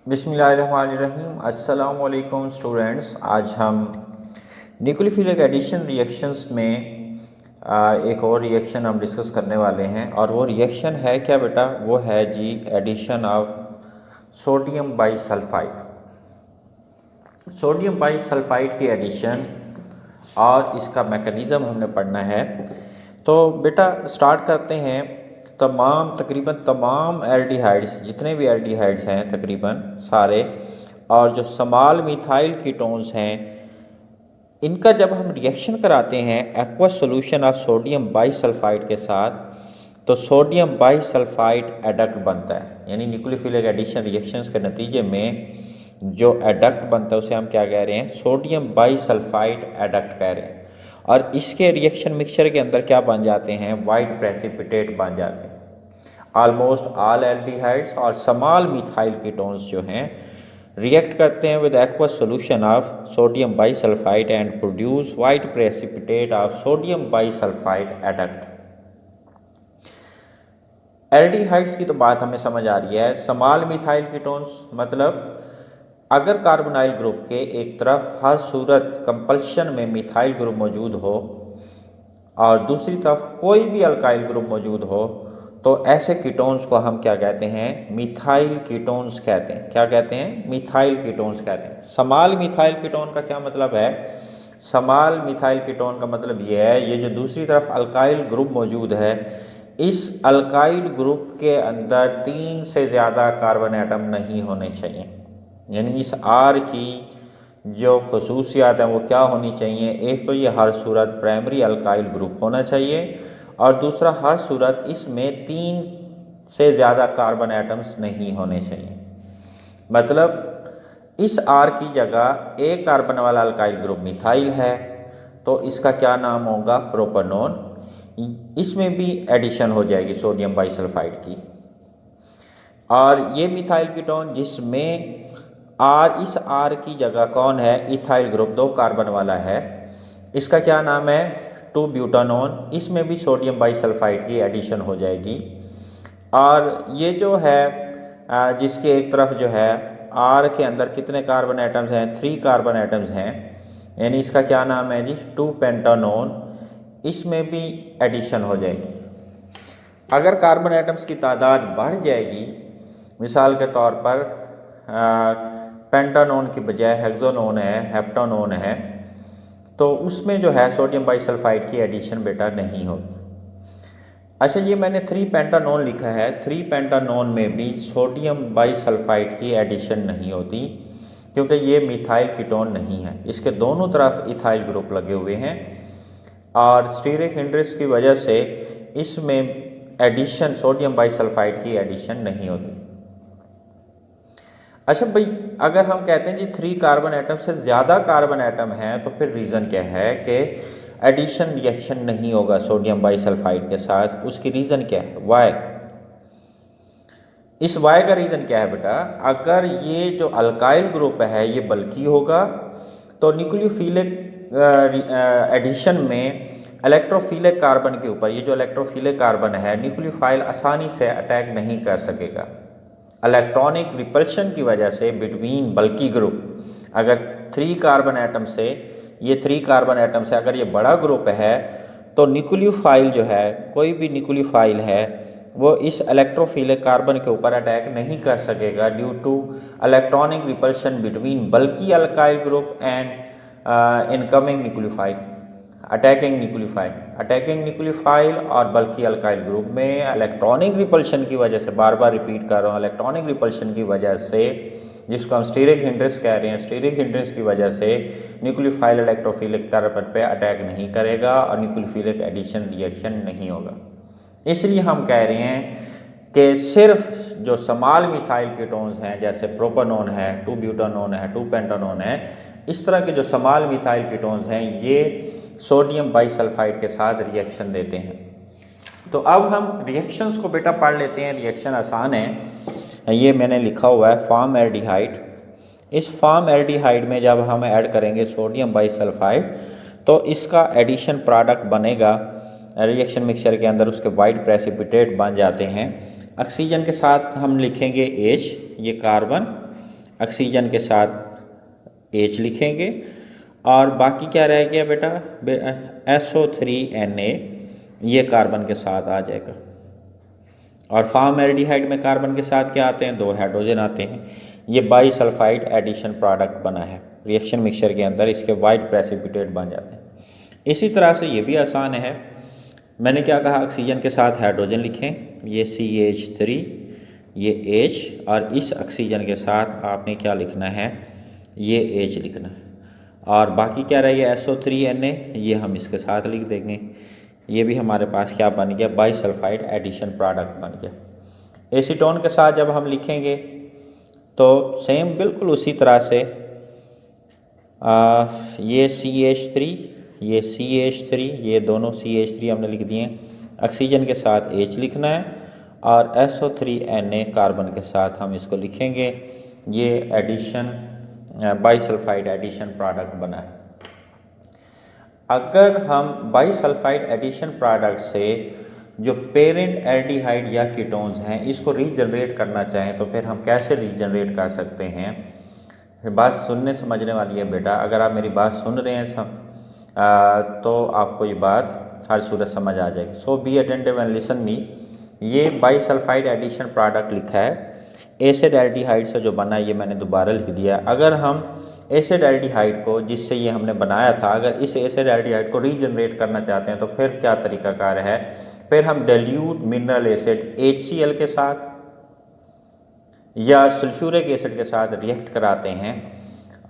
बिस्मिल्लाहिर्रहमानिर्रहीम। अस्सलाम वालेकुम स्टूडेंट्स। आज हम न्यूक्लियोफिलिक एडिशन रिएक्शंस में एक और रिएक्शन हम डिस्कस करने वाले हैं और वो रिएक्शन है क्या बेटा? वो है जी एडिशन ऑफ सोडियम बाईसल्फाइड। सोडियम बाईसल्फाइड की एडिशन और इसका मैकेनिज़्म हमने पढ़ना है। तो बेटा स्टार्ट करते हैं। तकरीबन तमाम एल्डिहाइड्स, जितने भी एल्डिहाइड्स हैं तकरीबन सारे, और जो स्मॉल मिथाइल कीटोन्स हैं, इनका जब हम रिएक्शन कराते हैं एक्वस सॉल्यूशन ऑफ सोडियम बाईसल्फाइड के साथ, तो सोडियम बाईसल्फाइड एडक्ट बनता है। यानी न्यूक्लियोफिलिक एडिशन रिएक्शंस के नतीजे में जो एडक्ट बनता है उसे हम क्या कह रहे हैं? सोडियम बाईसल्फाइड एडक्ट कह रहे हैं। और इसके रिएक्शन मिक्सचर के अंदर क्या बन जाते हैं? वाइट प्रेसिपिटेट बन जाते हैं। ऑलमोस्ट ऑल एल्डिहाइड्स और स्मॉल मिथाइल कीटोन्स जो हैं रिएक्ट करते हैं with aqueous solution of sodium bisulphite and produce white precipitate of sodium bisulphite adduct. Aldehydes की तो बात हमें समझ आ रही है। स्मॉल मिथाइल कीटोन्स मतलब अगर कार्बोनाइल ग्रुप के एक तरफ हर सूरत कंपल्शन में मिथाइल ग्रुप मौजूद हो और दूसरी तरफ कोई भी अल्काइल ग्रुप मौजूद हो, तो ऐसे कीटोन्स को हम क्या कहते हैं? मिथाइल कीटोन्स कहते हैं। क्या कहते हैं? मिथाइल कीटोन्स कहते हैं। स्मॉल मिथाइल कीटोन का क्या मतलब है? स्मॉल मिथाइल कीटोन का मतलब ये है, ये जो दूसरी तरफ अल्काइल ग्रुप मौजूद है, इस अल्काइल ग्रुप के अंदर 3 से ज़्यादा कार्बन एटम नहीं होने चाहिए। यानी इस आर की जो खसूसियात हैं वो क्या होनी चाहिए? एक तो ये हर सूरत प्राइमरी अल्काइल ग्रुप होना चाहिए, और दूसरा हर सूरत इसमें 3 से ज़्यादा कार्बन एटम्स नहीं होने चाहिए। मतलब इस आर की जगह एक कार्बन वाला अल्काइल ग्रुप मिथाइल है, तो इसका क्या नाम होगा? प्रोपेनॉन। इसमें भी एडिशन हो जाएगी सोडियम बाईसल्फाइड की। और ये मिथाइल कीटोन जिसमें इस आर की जगह कौन है? इथाइल ग्रुप 2 कार्बन वाला है, इसका क्या नाम है? 2 ब्यूटानॉन। इसमें भी सोडियम बाईसल्फाइड की एडिशन हो जाएगी। और ये जो है जिसके एक तरफ जो है आर के अंदर कितने कार्बन एटम्स हैं? 3 कार्बन एटम्स हैं, यानी इसका क्या नाम है जी? 2 पेंटानॉन। इसमें भी एडिशन हो जाएगी। अगर कार्बन एटम्स की तादाद बढ़ जाएगी, मिसाल के तौर पर पेंटानॉन की बजाय हेक्सानॉन है, हेप्टानॉन है, तो उसमें जो है सोडियम बाईसल्फाइड की एडिशन बेटा नहीं होगी। अच्छा, ये मैंने 3 पेंटानॉन लिखा है। 3 पेंटानॉन में भी सोडियम बाईसल्फाइड की एडिशन नहीं होती, क्योंकि ये मिथाइल कीटोन नहीं है। इसके दोनों तरफ इथाइल ग्रुप लगे हुए हैं और स्टीरिक हिंड्रेस की वजह से इसमें एडिशन, सोडियम बाईसल्फाइड की एडिशन नहीं होती। अच्छा भाई, अगर हम कहते हैं जी 3 कार्बन एटम से ज़्यादा कार्बन एटम हैं, तो फिर रीज़न क्या है कि एडिशन रिएक्शन नहीं होगा सोडियम बाईसल्फाइड के साथ? उसकी रीज़न क्या है? वाई। इस वाई का रीज़न क्या है बेटा? अगर ये जो अल्काइल ग्रुप है ये बल्की होगा, तो न्यूक्लियोफिलिक एडिशन में इलेक्ट्रोफिलिक कार्बन के ऊपर, ये जो इलेक्ट्रोफिलिक कार्बन है, न्यूक्लियोफाइल आसानी से अटैक नहीं कर सकेगा। इलेक्ट्रॉनिक रिपल्शन की वजह से बिटवीन बल्की ग्रुप, अगर 3 कार्बन एटम से, ये 3 कार्बन एटम से अगर ये बड़ा ग्रुप है, तो न्यूक्लियोफाइल जो है, कोई भी न्यूक्लियोफाइल है, वो इस इलेक्ट्रोफिलिक कार्बन के ऊपर अटैक नहीं कर सकेगा due to electronic repulsion between bulky alkyl group and incoming nucleophile. Attacking nucleophile और बल्की अल्काइल ग्रुप में इलेक्ट्रॉनिक रिपल्शन की वजह से, बार बार रिपीट कर रहा हूँ, इलेक्ट्रॉनिक रिपल्शन की वजह से, जिसको हम स्टीरिक हिंड्रेंस कह रहे हैं, स्टीरिक हिंड्रेंस की वजह से न्यूक्लियोफाइल इलेक्ट्रोफिलिक कार्बन पे अटैक नहीं करेगा और न्यूक्लियोफिलिक एडिशन रिएक्शन नहीं होगा। इसलिए हम कह रहे हैं कि सिर्फ जो स्मॉल मिथाइल कीटोन्स हैं, जैसे प्रोपेनॉन है, 2 ब्यूटानॉन है, 2 पेंटानॉन है, इस तरह के जो स्मॉल मिथाइल कीटोन्स हैं, ये सोडियम बाईसल्फाइड के साथ रिएक्शन देते हैं। तो अब हम रिएक्शंस को बेटा पढ़ लेते हैं। रिएक्शन आसान है। ये मैंने लिखा हुआ है फॉर्म एल्डिहाइड। इस फॉर्म एल्डिहाइड में जब हम ऐड करेंगे सोडियम बाईसल्फाइड, तो इसका एडिशन प्रोडक्ट बनेगा रिएक्शन मिक्सचर के अंदर, उसके वाइट प्रेसिपिटेट बन जाते हैं। ऑक्सीजन के साथ हम लिखेंगे H, ये कार्बन, ऑक्सीजन के साथ H लिखेंगे और बाकी क्या रह गया बेटा, SO3Na ये कार्बन के साथ आ जाएगा। और फॉर्मल्डिहाइड में कार्बन के साथ क्या आते हैं, 2 हाइड्रोजन आते हैं। ये बाईसल्फाइड एडिशन प्रोडक्ट बना है रिएक्शन मिक्सचर के अंदर, इसके वाइट प्रेसिपिटेट बन जाते हैं। इसी तरह से ये भी आसान है। मैंने क्या कहा, ऑक्सीजन के साथ हाइड्रोजन लिखें, ये CH3 ये H, और इस ऑक्सीजन के साथ आपने क्या लिखना है, ये H लिखना है। और बाकी क्या रह गया, SO3Na, ये हम इसके साथ लिख देंगे। ये भी हमारे पास क्या बन गया, बाईसल्फाइड एडिशन प्रोडक्ट बन गया। एसीटोन के साथ जब हम लिखेंगे तो सेम बिल्कुल उसी तरह से ये CH3 ये CH3 ये दोनों CH3 हमने लिख दिए। ऑक्सीजन के साथ H लिखना है और SO3Na कार्बन के साथ हम इसको लिखेंगे। ये एडिशन बाईसल्फाइड एडिशन प्रोडक्ट बना है। अगर हम बाईसल्फाइड एडिशन प्रोडक्ट से जो पेरेंट एल्डिहाइड या कीटोन्स हैं इसको रीजनरेट करना चाहें तो फिर हम कैसे रीजनरेट कर सकते हैं। बात सुनने समझने वाली है बेटा, अगर आप मेरी बात सुन रहे हैं तो आपको ये बात हर सूरत समझ आ जाएगी। So be attentive and listen me. ये बाईसल्फाइड एडिशन प्रोडक्ट लिखा है, एसिड एल्डिहाइड से जो बना है, ये मैंने दोबारा लिख दिया। अगर हम एसिड एल्डिहाइड को जिससे ये हमने बनाया था, अगर इस एसिड एल्डिहाइड को रीजनरेट करना चाहते हैं तो फिर क्या तरीकाकार है, फिर हम डाइल्यूट मिनरल एसिड HCl के साथ या सल्फ्यूरिक एसिड के साथ रिएक्ट कराते हैं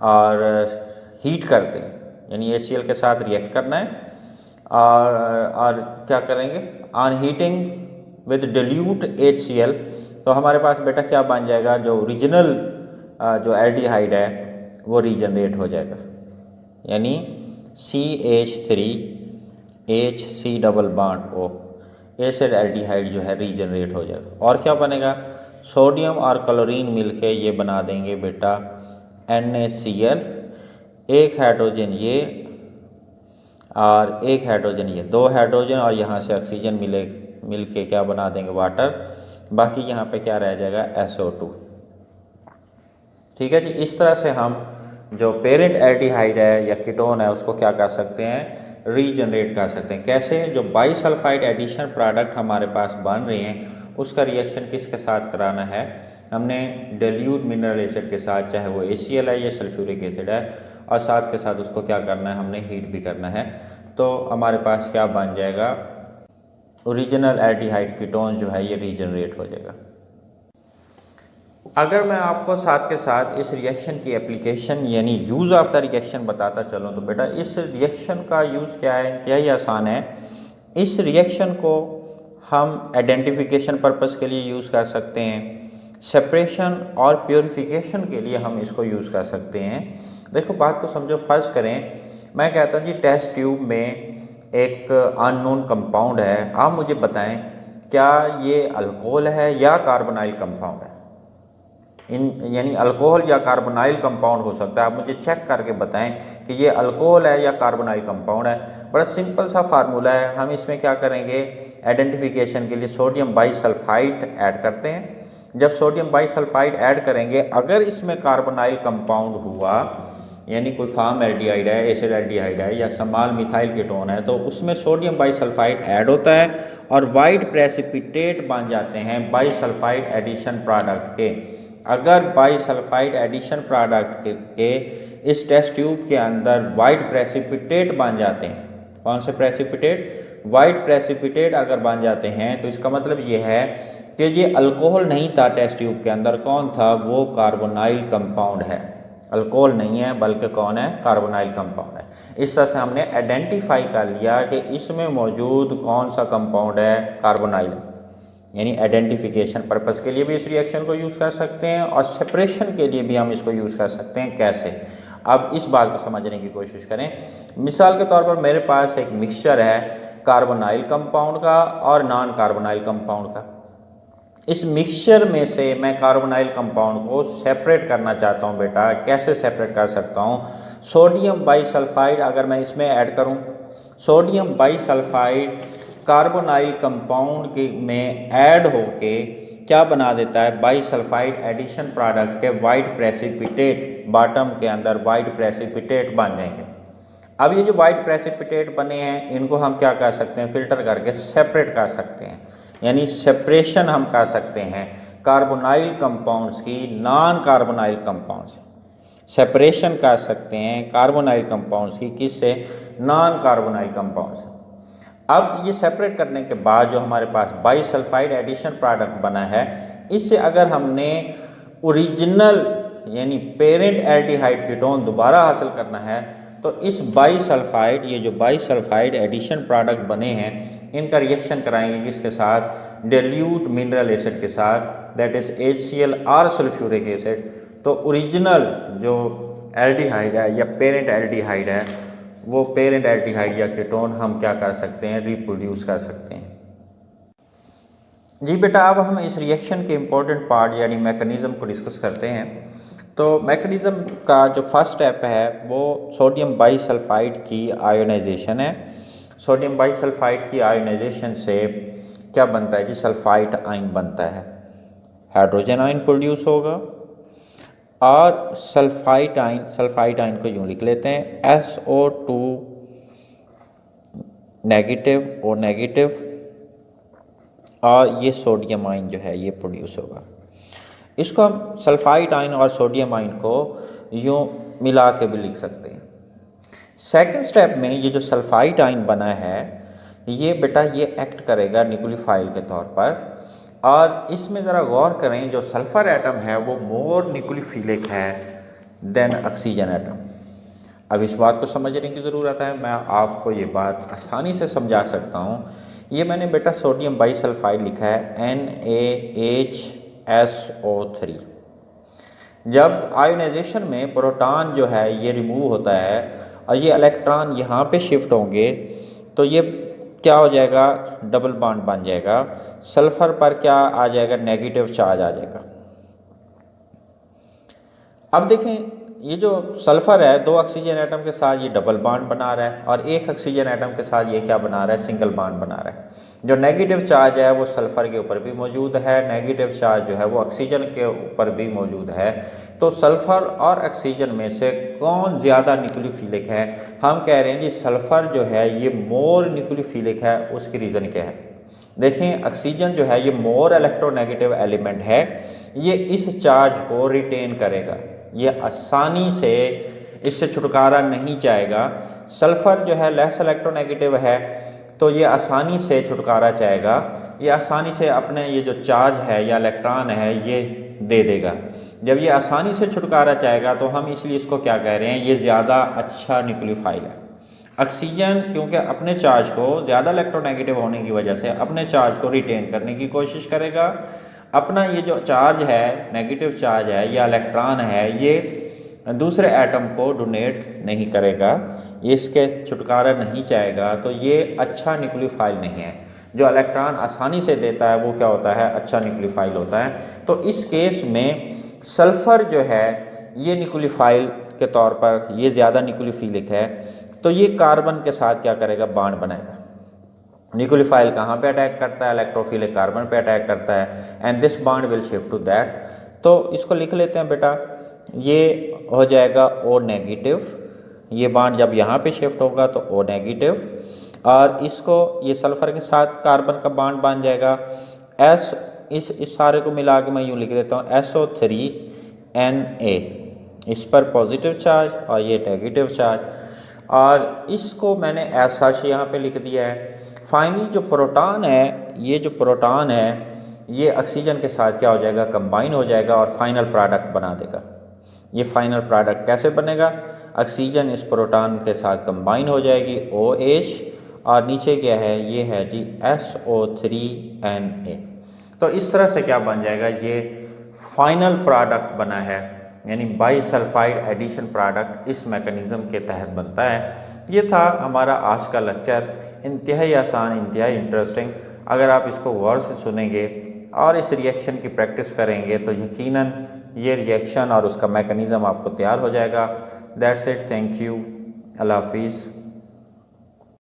और हीट करते हैं, यानी HCl के साथ रिएक्ट करना है और क्या करेंगे, on heating with dilute HCl, तो हमारे पास बेटा क्या बन जाएगा, जो ओरिजिनल जो एल्डिहाइड है वो रीजनरेट हो जाएगा, यानी CH3HC double bond O acid aldehyde जो है रीजनरेट हो जाएगा। और क्या बनेगा, सोडियम और क्लोरीन मिलके ये बना देंगे बेटा NaCl, एक हाइड्रोजन ये और एक हाइड्रोजन ये, 2 हाइड्रोजन और यहाँ से ऑक्सीजन मिलके क्या बना देंगे, वाटर। बाकी यहाँ पे क्या रह जाएगा, SO2। ठीक है जी। इस तरह से हम जो पेरेंट एल्डिहाइड है या कीटोन है उसको क्या कर सकते हैं, रीजनरेट कर सकते हैं। कैसे, जो बाईसल्फाइड एडिशन प्रोडक्ट हमारे पास बन रहे हैं उसका रिएक्शन किसके साथ कराना है, हमने डाइल्यूट मिनरल एसिड के साथ, चाहे वो HCl है या सल्फ्यूरिक एसिड है, और साथ के साथ उसको क्या करना है, हमने हीट भी करना है। तो हमारे पास क्या बन जाएगा, ओरिजिनल एल्डिहाइड कीटोन जो है ये रीजनरेट हो जाएगा। अगर मैं आपको साथ के साथ इस रिएक्शन की एप्लीकेशन यानी यूज़ ऑफ द रिएक्शन बताता चलूँ तो बेटा इस रिएक्शन का यूज़ क्या है, क्या ही आसान है। इस रिएक्शन को हम आइडेंटिफिकेशन पर्पस के लिए यूज़ कर सकते हैं, सेपरेशन और प्योरीफिकेशन के लिए हम इसको यूज़ कर सकते हैं। देखो बात को समझो, फर्ज करें मैं कहता हूँ जी टेस्ट ट्यूब में एक अननोन कंपाउंड है, आप मुझे बताएं क्या ये अल्कोहल है या कार्बोनाइल कंपाउंड है। यानी अल्कोहल या कार्बोनाइल कंपाउंड हो सकता है, आप मुझे चेक करके बताएं कि ये अल्कोहल है या कार्बोनाइल कंपाउंड है। बड़ा सिंपल सा फार्मूला है, हम इसमें क्या करेंगे, आइडेंटिफिकेशन के लिए सोडियम बाईसल्फाइड ऐड करते हैं। जब सोडियम बाईसल्फाइड ऐड करेंगे, अगर इसमें कार्बोनाइल कंपाउंड हुआ यानी कोई फॉर्मल्डिहाइड है, एसिड एल्डिहाइड है या स्मॉल मिथाइल कीटोन है, तो उसमें सोडियम बाईसल्फाइड ऐड होता है और वाइट प्रेसिपिटेट बन जाते हैं बाईसल्फाइड एडिशन प्रोडक्ट के। अगर बाईसल्फाइड एडिशन प्रोडक्ट के इस टेस्ट ट्यूब के अंदर वाइट प्रेसिपिटेट बन जाते हैं, कौन से प्रेसिपिटेट, वाइट प्रेसिपिटेट अगर बन जाते हैं तो इसका मतलब ये है कि ये अल्कोहल नहीं था टेस्ट ट्यूब के अंदर, कौन था, वो कार्बोनाइल कंपाउंड है। अल्कोहल नहीं है बल्कि कौन है, कार्बोनाइल कंपाउंड है। इस तरह से हमने आइडेंटिफाई कर लिया कि इसमें मौजूद कौन सा कंपाउंड है, कार्बोनाइल। यानी आइडेंटिफिकेशन पर्पस के लिए भी इस रिएक्शन को यूज़ कर सकते हैं और सेपरेशन के लिए भी हम इसको यूज़ कर सकते हैं। कैसे, अब इस बात को समझने की कोशिश करें। मिसाल के तौर पर मेरे पास एक मिक्सचर है कार्बोनाइल कंपाउंड का और नॉन कार्बोनाइल कंपाउंड का। इस मिक्सचर में से मैं कार्बोनाइल कंपाउंड को सेपरेट करना चाहता हूँ बेटा। कैसे सेपरेट कर सकता हूँ, सोडियम बाईसल्फाइड अगर मैं इसमें ऐड करूँ, सोडियम बाईसल्फाइड कार्बोनाइल कंपाउंड के में ऐड होके क्या बना देता है, बाईसल्फाइड एडिशन प्रोडक्ट के वाइट प्रेसिपिटेट, बॉटम के अंदर वाइट प्रेसिपिटेट बन जाएंगे। अब ये जो वाइट प्रेसिपिटेट बने हैं इनको हम क्या कर सकते हैं, फिल्टर करके सेपरेट कर सकते हैं, यानी सेपरेशन हम कर सकते हैं कार्बोनाइल कंपाउंड्स की नॉन कार्बोनाइल कंपाउंड्स, सेपरेशन कर सकते हैं कार्बोनाइल कंपाउंड्स की किससे, नॉन कार्बोनाइल कंपाउंड्स। अब ये सेपरेट करने के बाद जो हमारे पास बाईसल्फाइड एडिशन प्रोडक्ट बना है, इससे अगर हमने ओरिजिनल यानी पेरेंट एल्डिहाइड कीटोन दोबारा हासिल करना है तो इस बाईसल्फाइड, ये जो बाईसल्फाइड एडिशन प्रोडक्ट बने हैं इनका रिएक्शन कराएंगे किसके साथ, डिल्यूट मिनरल एसिड के साथ, दैट इज HCl और सल्फ्यूरिक एसिड। तो ओरिजिनल जो एल्डिहाइड है या पेरेंट एल्डिहाइड है, वो पेरेंट एल्डिहाइड या कीटोन हम क्या कर सकते हैं, रिप्रोड्यूस कर सकते हैं। जी बेटा, अब हम इस रिएक्शन के इम्पोर्टेंट पार्ट यानी मैकेनिज़्म को डिस्कस करते हैं। तो मैकेनिज़्म का जो फर्स्ट स्टेप है वो सोडियम बाईसल्फाइड की आयोनाइजेशन है। सोडियम बाईसल्फाइड की आयोनाइजेशन से क्या बनता है जी, सल्फाइड आयन बनता है, हाइड्रोजन आयन प्रोड्यूस होगा और सल्फाइड आयन को यूँ लिख लेते हैं SO2 नेगेटिव, O नेगेटिव, और ये सोडियम आयन जो है ये प्रोड्यूस होगा। इसको हम सल्फाइड आयन और सोडियम आयन को यूँ मिला के भी लिख सकते हैं। सेकंड स्टेप में ये जो सल्फाइड आयन बना है ये बेटा ये एक्ट करेगा न्यूक्लियोफाइल के तौर पर, और इसमें ज़रा गौर करें जो सल्फ़र एटम है वो मोर न्यूक्लियोफिलिक है देन ऑक्सीजन एटम। अब इस बात को समझने की ज़रूरत है, मैं आपको ये बात आसानी से समझा सकता हूँ। ये मैंने बेटा सोडियम बाईसल्फाइड लिखा है NaHSO3। जब आयोनाइजेशन में प्रोटॉन जो है ये रिमूव होता है और ये इलेक्ट्रॉन यहाँ पे शिफ्ट होंगे तो ये क्या हो जाएगा, डबल बॉन्ड बन जाएगा, सल्फर पर क्या आ जाएगा, नेगेटिव चार्ज आ जाएगा। अब देखें ये जो सल्फ़र है दो ऑक्सीजन एटम के साथ ये डबल बॉन्ड बना रहा है और एक ऑक्सीजन एटम के साथ ये क्या बना रहा है, सिंगल बॉन्ड बना रहा है। जो नेगेटिव चार्ज है वो सल्फ़र के ऊपर भी मौजूद है, नेगेटिव चार्ज जो है वो ऑक्सीजन के ऊपर भी मौजूद है। तो सल्फ़र और ऑक्सीजन में से कौन ज़्यादा न्यूक्लियोफिलिक है, हम कह रहे हैं जी सल्फ़र जो है ये मोर न्यूक्लियोफिलिक है। उसकी रीज़न क्या है, देखें ऑक्सीजन जो है ये मोर इलेक्ट्रोनेगेटिव एलिमेंट है, ये इस चार्ज को रिटेन करेगा, ये आसानी से इससे छुटकारा नहीं चाहेगा। सल्फ़र जो है लेस इलेक्ट्रोनेगेटिव है तो ये आसानी से छुटकारा चाहेगा, ये आसानी से अपने ये जो चार्ज है या इलेक्ट्रॉन है ये दे देगा। जब ये आसानी से छुटकारा चाहेगा तो हम इसलिए इसको क्या कह रहे हैं, ये ज़्यादा अच्छा न्यूक्लियोफाइल है। ऑक्सीजन क्योंकि अपने चार्ज को ज़्यादा इलेक्ट्रोनेगेटिव होने की वजह से अपने चार्ज को रिटेन करने की कोशिश करेगा, अपना ये जो चार्ज है नेगेटिव चार्ज है या इलेक्ट्रॉन है ये दूसरे एटम को डोनेट नहीं करेगा, ये इसके छुटकारा नहीं चाहेगा, तो ये अच्छा न्यूक्लियोफाइल नहीं है। जो इलेक्ट्रॉन आसानी से देता है वो क्या होता है, अच्छा न्यूक्लियोफाइल होता है। तो इस केस में सल्फ़र जो है ये न्यूक्लियोफाइल के तौर पर ये ज़्यादा न्यूक्लियोफिलिक है, तो ये कार्बन के साथ क्या करेगा, बॉन्ड बनाएगा। न्यूक्लियोफाइल कहाँ पे अटैक करता है, इलेक्ट्रोफिलिक कार्बन पे अटैक करता है, and this bond will shift to that. तो इसको लिख लेते हैं बेटा, ये हो जाएगा O नेगेटिव, ये बॉन्ड जब यहाँ पे शिफ्ट होगा तो O नेगेटिव, और इसको ये सल्फ़र के साथ कार्बन का बॉन्ड बन जाएगा S, इस सारे को मिला के मैं यूँ लिख देता हूँ SO3Na, इस पर पॉजिटिव चार्ज और ये नेगेटिव चार्ज, और इसको मैंने एज सच यहाँ पे लिख दिया है। फाइनली जो प्रोटॉन है, ये जो प्रोटॉन है ये ऑक्सीजन के साथ क्या हो जाएगा, कंबाइन हो जाएगा और फाइनल प्रोडक्ट बना देगा। ये फाइनल प्रोडक्ट कैसे बनेगा, ऑक्सीजन इस प्रोटॉन के साथ कंबाइन हो जाएगी OH, और नीचे क्या है, ये है जी SO3Na। तो इस तरह से क्या बन जाएगा, ये फाइनल प्रोडक्ट बना है, यानी बाईसल्फाइड एडिशन प्रोडक्ट इस मैकेनिज़्म के तहत बनता है। ये था हमारा आज का लेक्चर, इंतहाई आसान, इंतहाई इंटरेस्टिंग। अगर आप इसको गौर से सुनेंगे और इस रिएक्शन की प्रैक्टिस करेंगे तो यकीनन ये रिएक्शन और उसका मैकेनिज़्म आपको तैयार हो जाएगा। दैट्स इट, थैंक यू, अल्लाह हाफिज़।